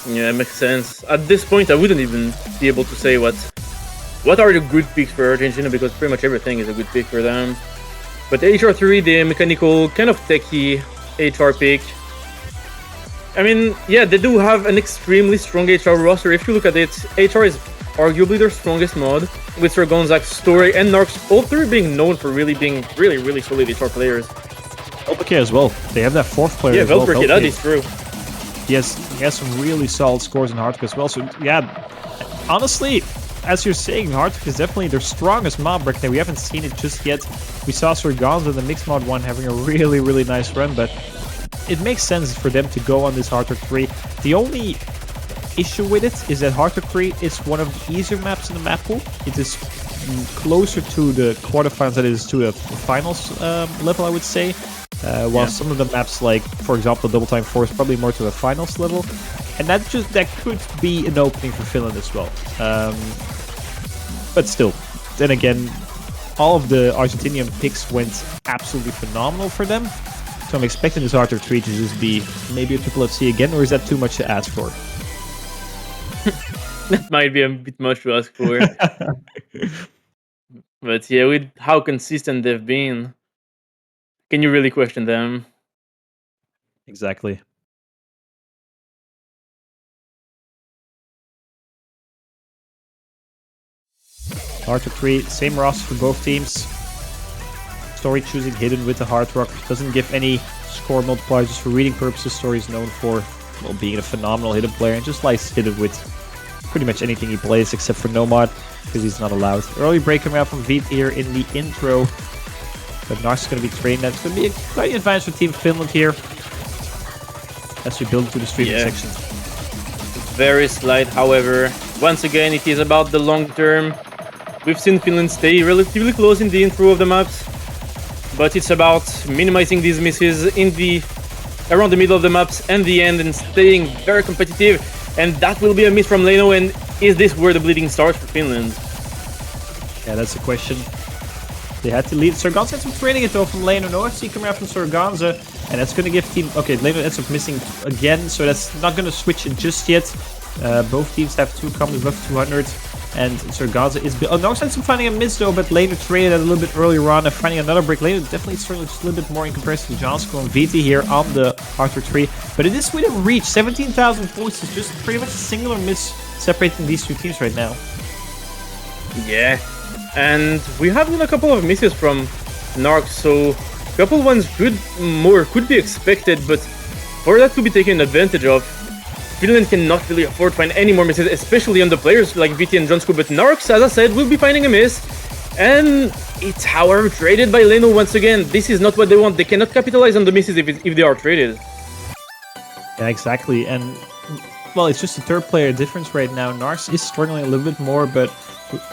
Yeah, it makes sense. At this point, I wouldn't even be able to say what are the good picks for Argentina, because pretty much everything is a good pick for them. But HR3, the mechanical, kind of techy HR pick. I mean, yeah, they do have an extremely strong HR roster. If you look at it, HR is arguably their strongest mod, with Sir Gonzax, Story, and Narks, all 3 being known for really being really solid HR players. Velperke as well. They have that 4th player as well. Velperke, that is true. He has some really solid scores in Hardcore as well. So, yeah, honestly, as you're saying, Hardcore is definitely their strongest mod break. We haven't seen it just yet. We saw Sir Gonza, the mixed mod 1, having a really nice run, but it makes sense for them to go on this Hardcore 3. The only issue with it is that Hardcore 3 is one of the easier maps in the map pool. It is closer to the quarterfinals than it is to the finals level, I would say. While some of the maps, like for example Double Time 4, is probably more to a finals level, and that could be an opening for Finland as well. But still, then again, all of the Argentinian picks went absolutely phenomenal for them. So I'm expecting this Hardcore 3 to just be maybe a triple FC again, or is that too much to ask for? That might be a bit much to ask for. But yeah, with how consistent they've been, can you really question them? Exactly. Hardcore 3, same roster for both teams. Story choosing Hidden with the Hard Rock. Doesn't give any score multipliers, just for reading purposes. Story is known for being a phenomenal Hidden player, and just likes Hidden with pretty much anything he plays except for Nomad, because he's not allowed. Early break coming out from Vt here in the intro. But Nars is going to be trained. That's going to be quite an advantage for Team Finland here as we build into the streaming section. Very slight, however. Once again, it is about the long term. We've seen Finland stay relatively close in the intro of the maps, but it's about minimizing these misses around the middle of the maps and the end, and staying very competitive. And that will be a miss from Leno. And is this where the bleeding starts for Finland? Yeah, that's the question. They had to leave. Sargonza had some training it though from Leno. No FC coming out from Sargonza, and that's going to give team... Okay, Leno ends up missing again, so that's not going to switch it just yet. Both teams have 2 combos above 200, and Sargonza is... Oh, no sense of finding a miss though, but Leno traded a little bit earlier on and finding another break. Leno definitely struggling just a little bit more in comparison to Johnsko and VT here on the Hardcore 3. But it is within reach. 17,000 points is just pretty much a singular miss separating these 2 teams right now. Yeah. And we have a couple of misses from Narc, so a couple ones could be expected, but for that to be taken advantage of, Finland cannot really afford to find any more misses, especially on the players like VT and Jonsku. But Narcs, as I said, will be finding a miss, and it's however traded by Leno once again. This is not what they want. They cannot capitalize on the misses if they are traded. Yeah, exactly, and well, it's just a 3rd player difference right now. Narcs is struggling a little bit more, but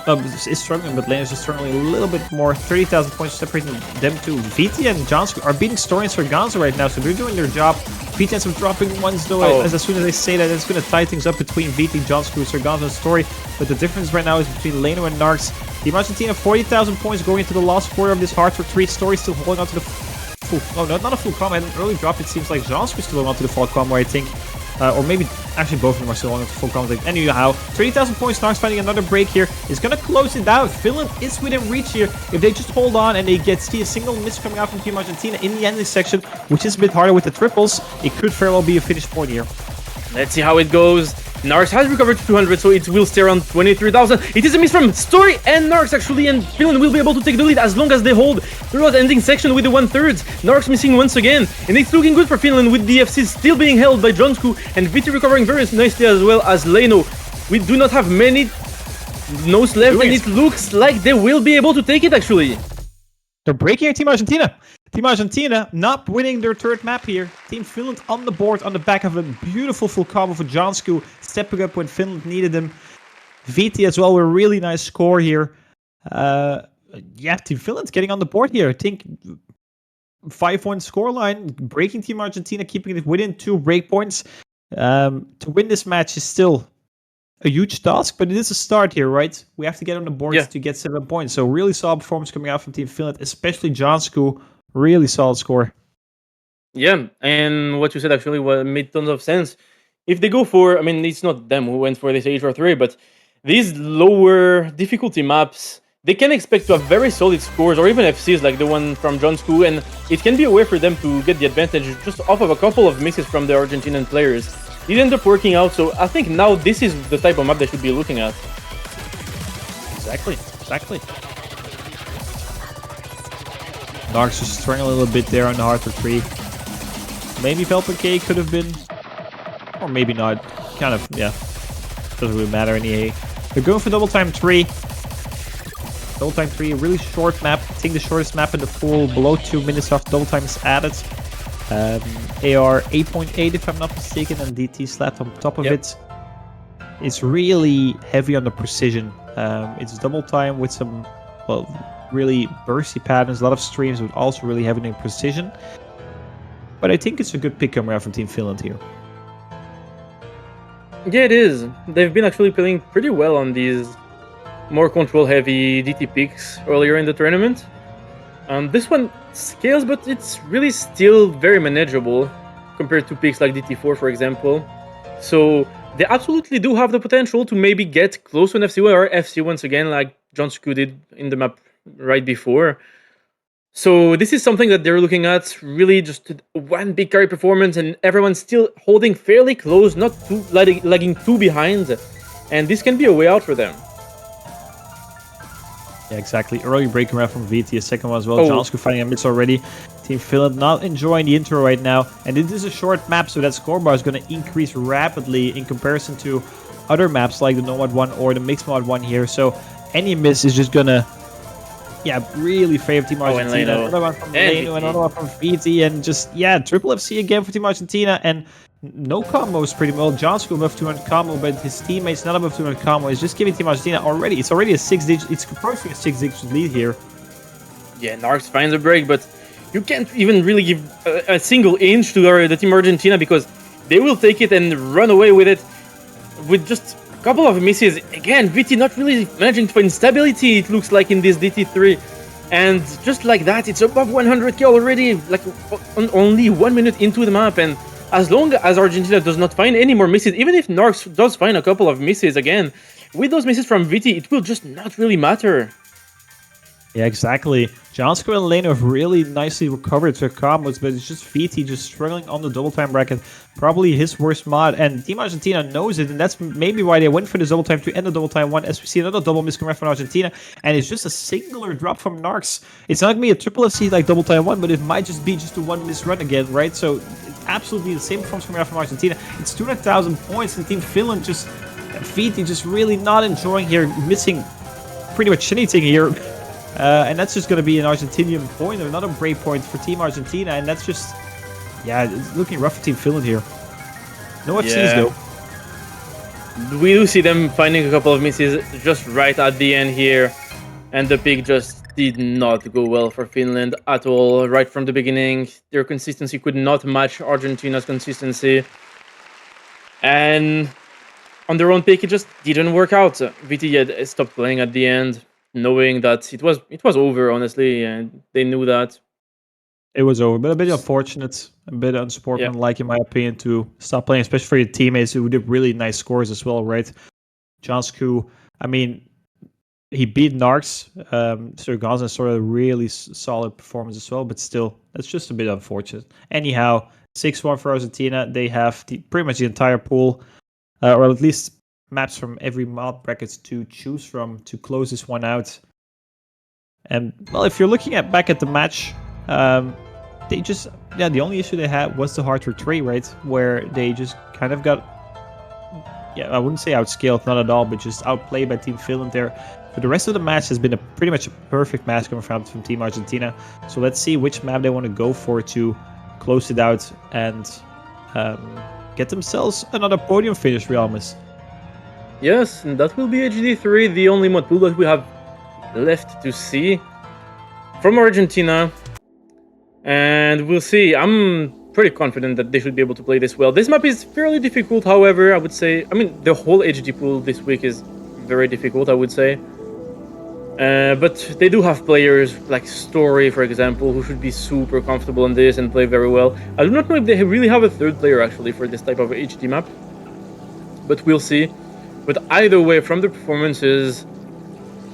is struggling, but Lane is just struggling a little bit more. 30,000 points separating them two. VT and Johnson are beating Story and Sargonza right now, so they're doing their job. VT ends up dropping ones though, as soon as I say that, it's going to tie things up between VT, Johnson, Sargonza, and Story. But the difference right now is between Leno and Narcs. Team Argentina, 40,000 points going into the last quarter of this Hardcore 3. Story still holding on to the full... Oh, no, not a full combo. An early drop, it seems like Johnson is still holding on to the full combo, I think. Or maybe actually both of them are still on full contact. Anyhow, 30,000 points. Narcs finding another break here is going to close it down. Finland is within reach here. If they just hold on and they see a single miss coming out from Team Argentina in the ending section, which is a bit harder with the triples, it could very well be a finish point here. Let's see how it goes. Narcs has recovered to 200, so it will stay around 23,000. It is a miss from Story and Narcs, actually, and Finland will be able to take the lead as long as they hold throughout the ending section with the 1/3. Narcs missing once again, and it's looking good for Finland with the FC still being held by Jonsku and VT recovering very nicely as well as Leno. We do not have many notes left, and it looks like they will be able to take it, actually. They're breaking here, Team Argentina. Team Argentina not winning their third map here. Team Finland on the board on the back of a beautiful full combo for Jonsku, stepping up when Finland needed him. VT as well with a really nice score here. Yeah, Team Finland's getting on the board here. I think 5-1 scoreline, breaking Team Argentina, keeping it within 2 breakpoints. To win this match is still a huge task, but it is a start here, right? We have to get on the board to get 7 points. So really solid performance coming out from Team Finland, especially Jonsku. Really solid score. Yeah, and what you said actually made tons of sense. If they go for, I mean, it's not them who went for this HR3, but these lower difficulty maps, they can expect to have very solid scores, or even FCs like the one from Jonsku, and it can be a way for them to get the advantage just off of a couple of misses from the Argentinian players. It ended up working out, so I think now this is the type of map they should be looking at. Exactly. Narcs just struggling a little bit there on the hard for 3. Maybe Velpen K could have been, or maybe not. Kind of, yeah. Doesn't really matter anyway. They're going for double time 3. Double time 3, a really short map. I think the shortest map in the pool. Below 2 minutes after double time is added. AR 8.8 if I'm not mistaken, and DT slapped on top of it. It's really heavy on the precision. It's double time with some, well, really bursty patterns, a lot of streams, but also really heavy in precision. But I think it's a good pick coming out from Team Finland here. Yeah, it is. They've been actually playing pretty well on these more control-heavy DT picks earlier in the tournament. This one scales, but it's really still very manageable compared to picks like DT4, for example. So they absolutely do have the potential to maybe get close to an FC or FC once again, like Jonsku did in the map right before. So this is something that they're looking at, really just one big carry performance and everyone's still holding fairly close, not too lagging too behind, and this can be a way out for them. Yeah, exactly. Early breaking round from VT, a second one as well. Jonsku finding a miss already. Team Finland not enjoying the intro right now, and this is a short map, so that score bar is going to increase rapidly in comparison to other maps like the Nomad one or the Mixed Mod one here. So any miss is just going to really favor Team Argentina. Another one from Leno, another one from VT, and just, triple FC again for Team Argentina, and no combos pretty well. Jonsku above 200 combo, but his teammates not above 200 combo. Is just giving Team Argentina already. It's already a 6-digit, it's approaching a 6-digit lead here. Yeah, Narcs finds a break, but you can't even really give a single inch to the Team Argentina because they will take it and run away with it with just a couple of misses. Again, VT not really managing to find stability, it looks like, in this DT3. And just like that, it's above 100k already, like only 1 minute into the map. And as long as Argentina does not find any more misses, even if Narcs does find a couple of misses again, with those misses from VT, it will just not really matter. Yeah, exactly. Jonsku and Leno have really nicely recovered their combos, but it's just VT just struggling on the double time bracket. Probably his worst mod, and Team Argentina knows it, and that's maybe why they went for the double time to end the double time one, as we see another double miss from Argentina, and it's just a singular drop from Narcs. It's not going to be a triple FC like double time one, but it might just be just a one miss run again, right? So it's absolutely the same performance from Argentina. It's 200,000 points, and Team Finland just, VT just really not enjoying here, missing pretty much anything here. And that's just going to be an Argentinian point, or another break point for Team Argentina, and that's just, it's looking rough for Team Finland here. No FCs though. We do see them finding a couple of misses just right at the end here, and the pick just did not go well for Finland at all right from the beginning. Their consistency could not match Argentina's consistency, and on their own pick it just didn't work out. VT had stopped playing at the end, knowing that it was over, honestly, and they knew that. It was over, but a bit unfortunate, a bit unsportsmanlike in my opinion to stop playing, especially for your teammates who did really nice scores as well, right? Jansku, I mean, he beat Narcs. Surganza sort of really solid performance as well, but still, that's just a bit unfortunate. Anyhow, 6-1 for Argentina. They have pretty much the entire pool, or at least maps from every mod bracket to choose from to close this one out. And well, if you're looking back at the match, they just the only issue they had was the hard retreat, right? Where they just kind of got I wouldn't say outscaled, not at all, but just outplayed by Team Finland there. But the rest of the match has been pretty much a perfect match coming from Team Argentina. So let's see which map they want to go for to close it out and get themselves another podium finish, Realmus. Yes, and that will be HD3, the only mod pool that we have left to see from Argentina. And we'll see. I'm pretty confident that they should be able to play this well. This map is fairly difficult, however, I would say. I mean, the whole HD pool this week is very difficult, I would say. But they do have players like Story, for example, who should be super comfortable in this and play very well. I do not know if they really have a third player, actually, for this type of HD map. But we'll see. But either way, from the performances,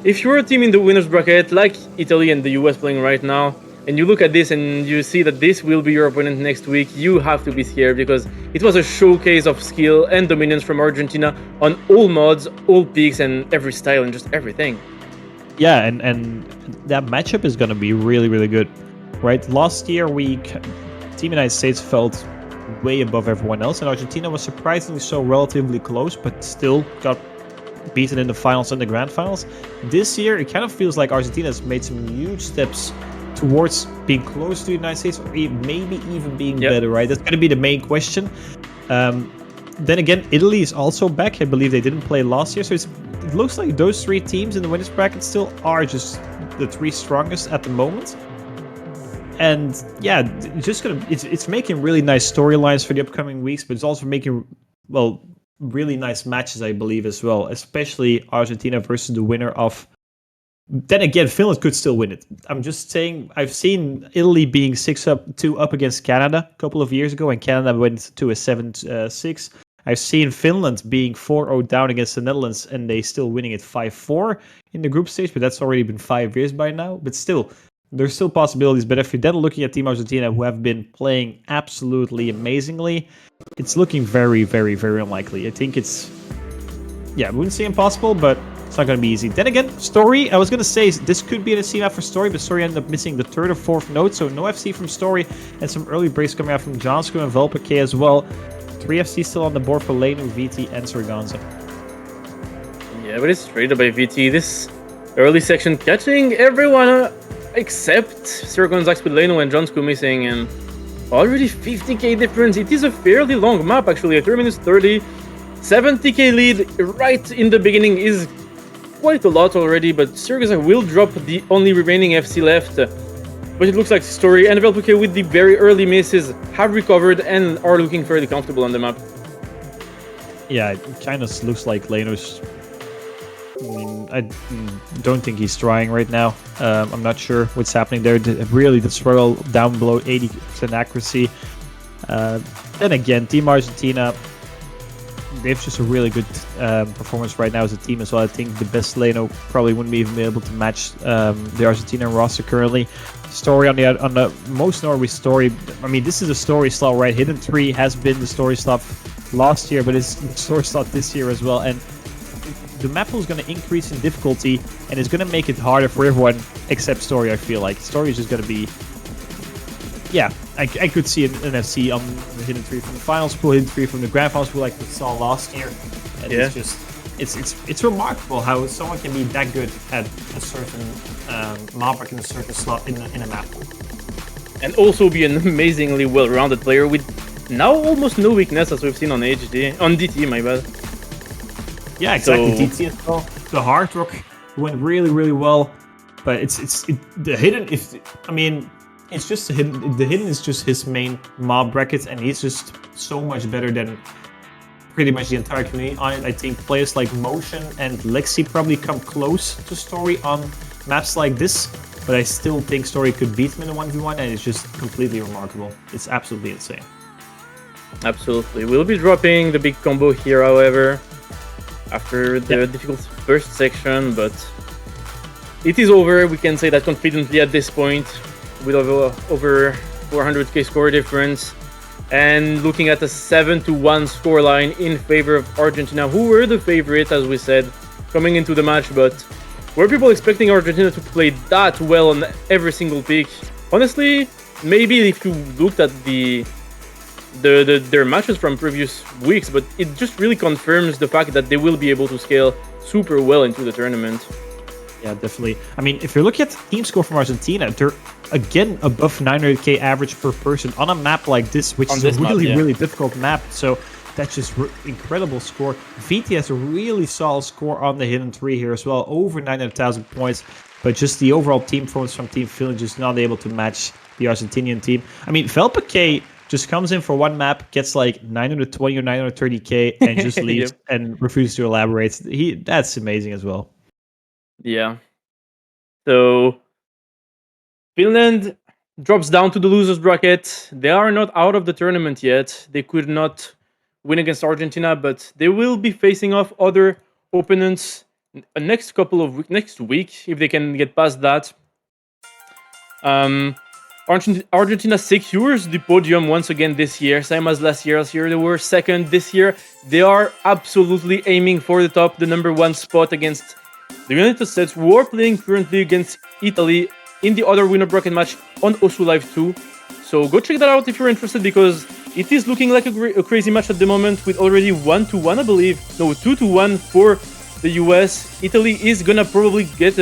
if you're a team in the winner's bracket, like Italy and the US playing right now, and you look at this and you see that this will be your opponent next week, you have to be scared because it was a showcase of skill and dominance from Argentina on all mods, all peaks, and every style and just everything. Yeah, and that matchup is going to be really, really good, right? Last year, Team United States felt way above everyone else, and Argentina was surprisingly so relatively close, but still got beaten in the finals and the grand finals. This year, it kind of feels like Argentina has made some huge steps towards being close to the United States, or maybe even being better, right? That's going to be the main question. Then again, Italy is also back. I believe they didn't play last year, so it looks like those three teams in the winners bracket still are just the three strongest at the moment. And yeah, it's making really nice storylines for the upcoming weeks, but it's also making, well, really nice matches, I believe, as well, especially Argentina versus the winner of. Then again, Finland could still win it. I'm just saying, I've seen Italy being 6-2 up against Canada a couple of years ago, and Canada went to a 7-6. I've seen Finland being 4-0 down against the Netherlands, and they still winning it 5-4 in the group stage, but that's already been 5 years by now. But still, there's still possibilities. But if you're then looking at Team Argentina, who have been playing absolutely amazingly, it's looking very, very, very unlikely. I think it's, I wouldn't say impossible, but it's not going to be easy. Then again, Story, I was going to say this could be an FC map for Story, but Story ended up missing the third or fourth node, so no FC from Story, and some early breaks coming out from Jansku and Velpake as well. 3 FC still on the board for Lenu, VT, and Surganza. Yeah, but it's traded by VT. This early section catching everyone except Surganza, Lenu, and Jansku missing, and already 50k difference. It is a fairly long map, actually, 3 minutes 30. 70k lead right in the beginning is quite a lot already, but Surganza will drop the only remaining FC left. But it looks like Story and Velpake with the very early misses have recovered and are looking fairly comfortable on the map. Yeah, it kind of looks like Lenu's. I mean, I don't think he's trying right now. I'm not sure what's happening there. Really, the struggle down below 80% accuracy. Then again, Team Argentina, they have just a really good performance right now as a team as well. I think the best Leno probably wouldn't even be able to match the Argentina roster currently. Story on the most Norway Story. I mean, this is a Story slot, right? Hidden 3 has been the Story slot last year, but it's the Story slot this year as well. And the map pool is going to increase in difficulty, and it's going to make it harder for everyone except Story, I feel like. Story is just going to be... Yeah, I could see an FC on the Hidden 3 from the finals pool, Hidden 3 from the grand finals pool like we saw last year. And it's just... It's remarkable how someone can be that good at a certain map in a certain slot in a map pool. And also be an amazingly well-rounded player with now almost no weakness as we've seen on DT, my bad. Yeah, exactly. So, DT as well. The Hard Rock went really, really well, but the Hidden. It's just the Hidden. The Hidden is just his main mob bracket, and he's just so much better than pretty much the entire community on it. I think players like Motion and Lexi probably come close to Story on maps like this, but I still think Story could beat him in a 1v1, and it's just completely remarkable. It's absolutely insane. Absolutely. We'll be dropping the big combo here, however, after the difficult first section, but it is over. We can say that confidently at this point, with over 400k score difference, and looking at a 7-1 scoreline in favor of Argentina, who were the favorite, as we said, coming into the match, but were people expecting Argentina to play that well on every single pick? Honestly, maybe if you looked at their matches from previous weeks, but it just really confirms the fact that they will be able to scale super well into the tournament. Yeah, definitely. I mean, if you're looking at the team score from Argentina, they're again above 900k average per person on a map like this, which is a really difficult map. So that's just incredible score. VT has a really solid score on the hidden tree here as well, over 900,000 points. But just the overall team performance from Team Finland just not able to match the Argentinian team. I mean, Velpake just comes in for one map, gets like 920 or 930k, and just leaves and refuses to elaborate. That's amazing as well. Yeah. So Finland drops down to the losers bracket. They are not out of the tournament yet. They could not win against Argentina, but they will be facing off other opponents next week if they can get past that. Argentina secures the podium once again this year, same as last year. Last year they were second. This year they are absolutely aiming for the top, the number 1 spot against the United States, who are playing currently against Italy in the other winner bracket match on Osu Live 2. So go check that out if you're interested, because it is looking like a crazy match at the moment, with already 1-1, I believe. No, 2-1 for the US. Italy is gonna probably get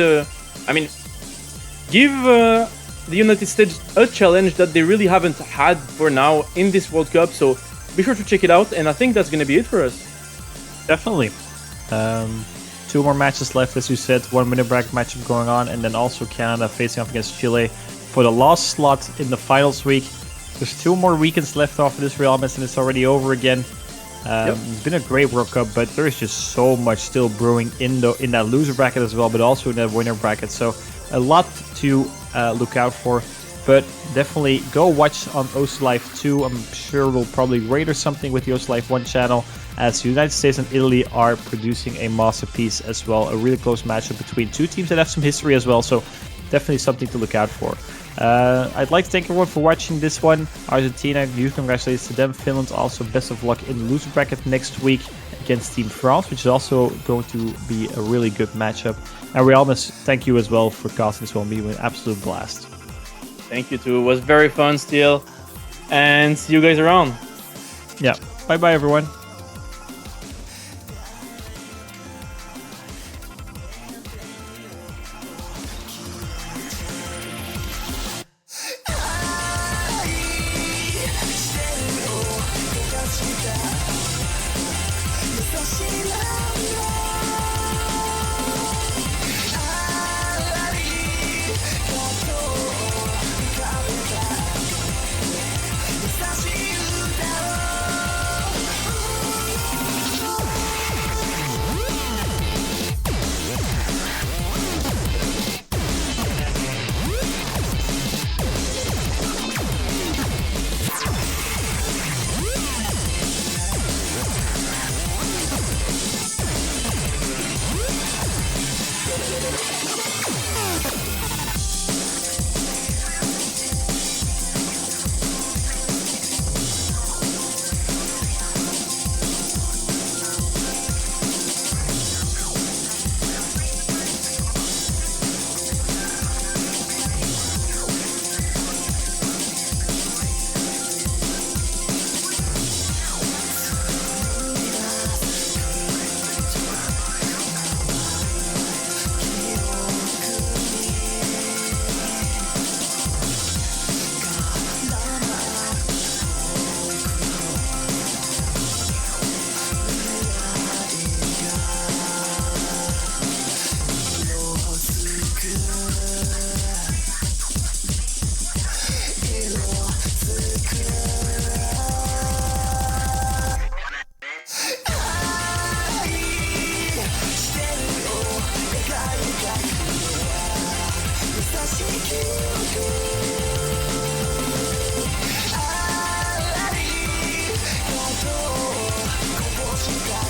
give the United States a challenge that they really haven't had for now in this World Cup. So be sure to check it out, and I think that's gonna be it for us. Definitely. 2 more matches left, as you said. 1 winner bracket matchup going on, and then also Canada facing off against Chile for the last slot in the finals week. There's 2 more weekends left off of this Real Madrid, and it's already over again. It's been a great World Cup, but there is just so much still brewing in that loser bracket as well, but also in that winner bracket. So a lot to look out for. But definitely go watch on Osu Live 2. I'm sure we'll probably rate or something with the Osu Live 1 channel, as the United States and Italy are producing a masterpiece as well. A really close matchup between 2 teams that have some history as well. So definitely something to look out for. I'd like to thank everyone for watching this one. Argentina, huge congratulations to them. Finland, also best of luck in the loser bracket next week against Team France, which is also going to be a really good matchup. And Realmus, thank you as well for casting this one. It was an absolute blast. Thank you too. It was very fun still. And see you guys around. Yeah. Bye-bye, everyone. あらりことをこぼした